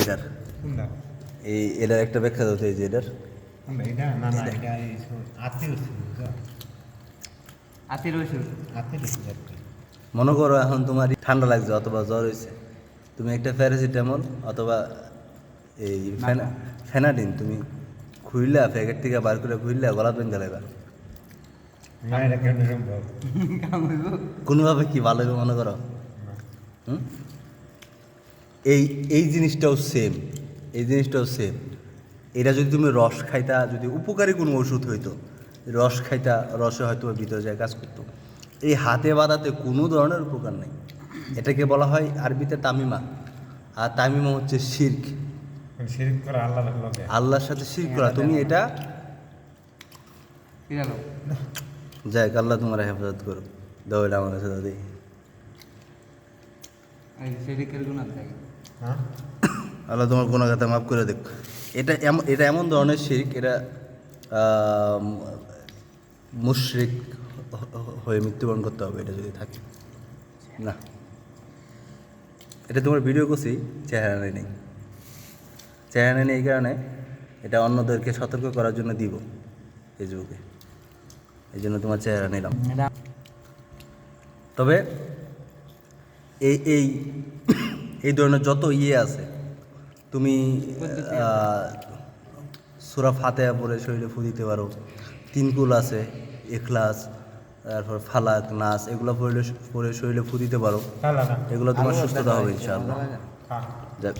এটার এটার একটা ব্যাখ্যা দাও তো, এই যে এটার মনে করো এখন তোমার ঠান্ডা লাগছে অথবা জ্বর হয়েছে, তুমি একটা প্যারাসিটামল অথবা এই ফেনাডিন তুমি খুইলা প্যাকেট থেকে বার করে খুইলা গলা পেন লাগা কোনোভাবে কি ভালো হবে মনে করো? হুম, এই এই জিনিসটাও সেম, এই জিনিসটাও সেম। এটা যদি তুমি রস খাইতা, যদি উপকারী কোনো ওষুধ হইতো, রস খাইতা, রসে হয়তো ভিতরে যায় কাজ করতো। এই হাতে বাঁধাতে কোনো ধরনের উপকার নেই। এটাকে বলা হয় আরবিতে তামিমা, আর তামিমা হচ্ছে শিরক, আল্লাহর সাথে শিরক করা। তুমি এটা যাই আল্লাহ তোমার হেফাজত করো, দাও এটা আমার কাছে দাদি। আল্লাহ তোমার কোনো কথা মাফ করে দেখ। এটা এমন ধরনের শিরক, এটা মুশরিক হয়ে মৃত্যুবরণ করতে হবে এটা যদি থাকে না। এটা তোমার ভিডিও করছি, চেহারা নেই, চেহারা নেই, এই কারণে এটা অন্যদেরকে সতর্ক করার জন্য দিব ফেসবুকে, এই জন্য তোমার চেহারা নিলাম। তবে এই এই এই ধরনের যত আছে, তুমি সূরা ফাতিহা পড়ে শরীরে ফু দিতে পারো, তিনকুল আছে, ইখলাস, তারপর ফালাক, নাস, এগুলো পড়ে শরীরে ফু দিতে পারো, এগুলো তোমার সুস্থতা হবে ইনশাআল্লাহ। যাক।